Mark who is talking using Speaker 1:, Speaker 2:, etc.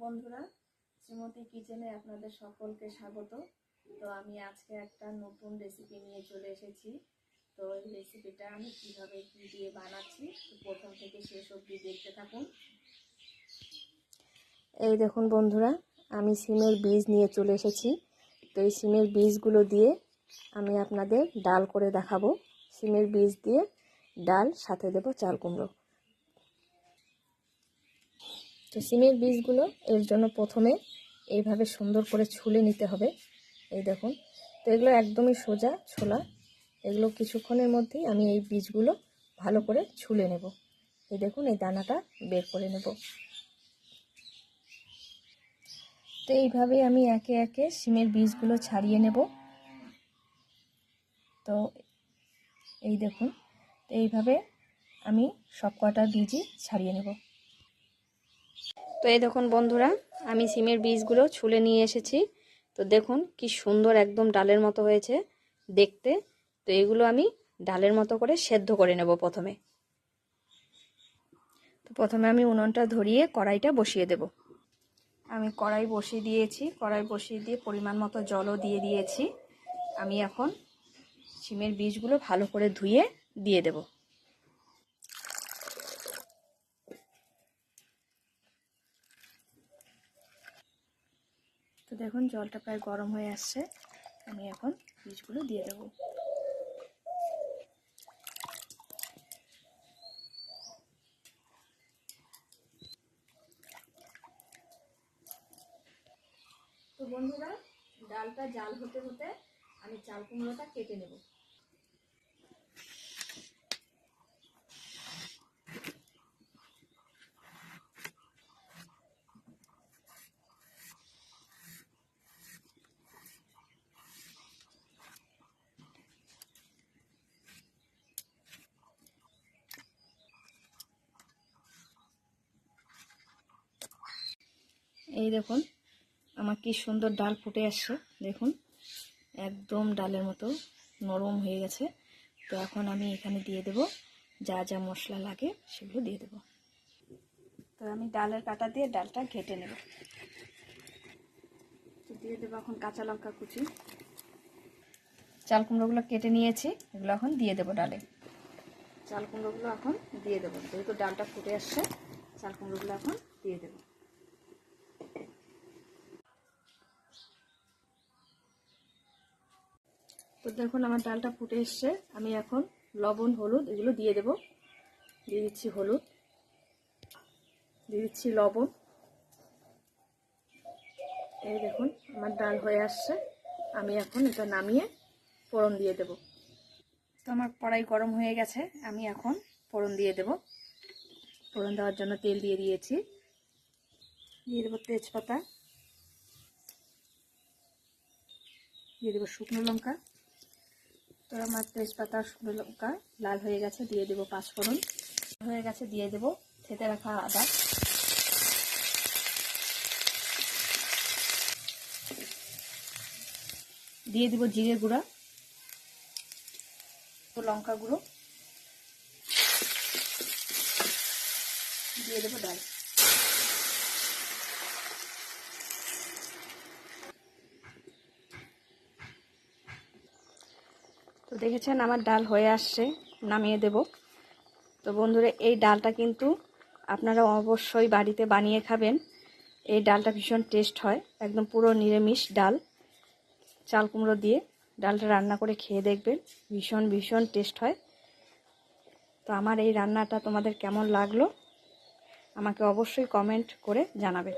Speaker 1: বন্ধুরা, শ্রীমতী কিচেনে আপনাদের সকলকে স্বাগত। তো আমি আজকে একটা নতুন রেসিপি নিয়ে চলে এসেছি। তো এই রেসিপিটা আমি কিভাবে কি দিয়ে বানাচ্ছি তো প্রথম থেকে শেষ অবধি দেখতে থাকুন। এই দেখুন বন্ধুরা, আমি সিমের বীজ নিয়ে চলে এসেছি। তো এই সিমের বীজগুলো দিয়ে আমি আপনাদের ডাল করে দেখাবো। সিমের বীজ দিয়ে ডাল, সাথে দেবো চাল কুমড়ো। তো সিমের বীজগুলো এর জন্য প্রথমে এইভাবে সুন্দর করে ছুলে নিতে হবে। এই দেখুন, তো এগুলো একদমই সোজা ছোলা। এগুলো কিছুক্ষণের মধ্যেই আমি এই বীজগুলো ভালো করে ছুলে নেব। এই দেখুন, এই দানাটা বের করে নেব। তো এইভাবেই আমি একে একে সিমের বীজগুলো ছাড়িয়ে নেব। তো এই দেখুন, এইভাবে আমি সব কটা বীজই ছাড়িয়ে নেব। তো এই দেখুন বন্ধুরা, আমি সিমের বীজগুলো ছুলে নিয়ে এসেছি। তো দেখুন কি সুন্দর একদম ডালের মতো হয়েছে দেখতে। তো এগুলো আমি ডালের মতো করে সেদ্ধ করে নেব প্রথমে। তো প্রথমে আমি উনুনটা ধরিয়ে কড়াইটা বসিয়ে দেব। আমি কড়াই বসিয়ে দিয়েছি। কড়াই বসিয়ে দিয়ে পরিমাণ মতো জলও দিয়ে দিয়েছি। আমি এখন সিমের বীজগুলো ভালো করে ধুয়ে দিয়ে দেব। তো দেখুন, জলটা প্রায় গরম হয়ে আসছে। আমি এখন বীজগুলো দিয়ে দেব। তো বন্ধুরা, ডালটা জাল হতে হতে আমি চাল কুমড়োটা কেটে নেব। এই দেখুন, আমার কি সুন্দর ডাল ফুটে আসছে। দেখুন, একদম ডালের মতো নরম হয়ে গেছে। তো এখন আমি এখানে দিয়ে দেব যা যা মশলা লাগে সেগুলো দিয়ে দেব। তো আমি ডালের কাটা দিয়ে ডালটা ঘেটে নেব। তো দিয়ে দেবো এখন কাঁচা লঙ্কা কুচি। চাল কুমড়োগুলো কেটে নিয়েছি, এগুলো এখন দিয়ে দেবো ডালে। চাল কুমড়োগুলো এখন দিয়ে দেবো। যেহেতু ডালটা ফুটে আসছে, চাল কুমড়োগুলো এখন দিয়ে দেবো। তো দেখুন, আমার ডালটা ফুটে এসছে। আমি এখন লবণ, হলুদ এগুলো দিয়ে দেব। দিয়ে দিচ্ছি হলুদ, দিয়ে দিচ্ছি লবণ। এই দেখুন, আমার ডাল হয়ে আসছে। আমি এখন এটা নামিয়ে ফোড়ন দিয়ে দেব। তো আমার কড়াই গরম হয়ে গেছে, আমি এখন ফোড়ন দিয়ে দেব। ফোড়ন দেওয়ার জন্য তেল দিয়ে দিয়েছি। দিয়ে দেবো তেজপাতা, দিয়ে দেবো শুকনো লঙ্কা। তো আমার তেজপাতা, শুকনো লঙ্কা লাল হয়ে গেছে, দিয়ে দেবো পাঁচফোড়ন। হয়ে গেছে, দিয়ে দেবো থেতে রাখা আদা। দিয়ে দেবো জিরে গুঁড়া, তো লঙ্কা গুঁড়ো, দিয়ে দেবো ডাল। তো দেখেছেন আমার ডাল হয়ে আসছে, নামিয়ে দেব। তো বন্ধুরা, এই ডালটা কিন্তু আপনারা অবশ্যই বাড়িতে বানিয়ে খাবেন। এই ডালটা ভীষণ টেস্ট হয়, একদম পুরো নিরামিষ ডাল। চাল কুমড়ো দিয়ে ডালটা রান্না করে খেয়ে দেখবেন, ভীষণ ভীষণ টেস্ট হয়। তো আমার এই রান্নাটা তোমাদের কেমন লাগলো আমাকে অবশ্যই কমেন্ট করে জানাবে।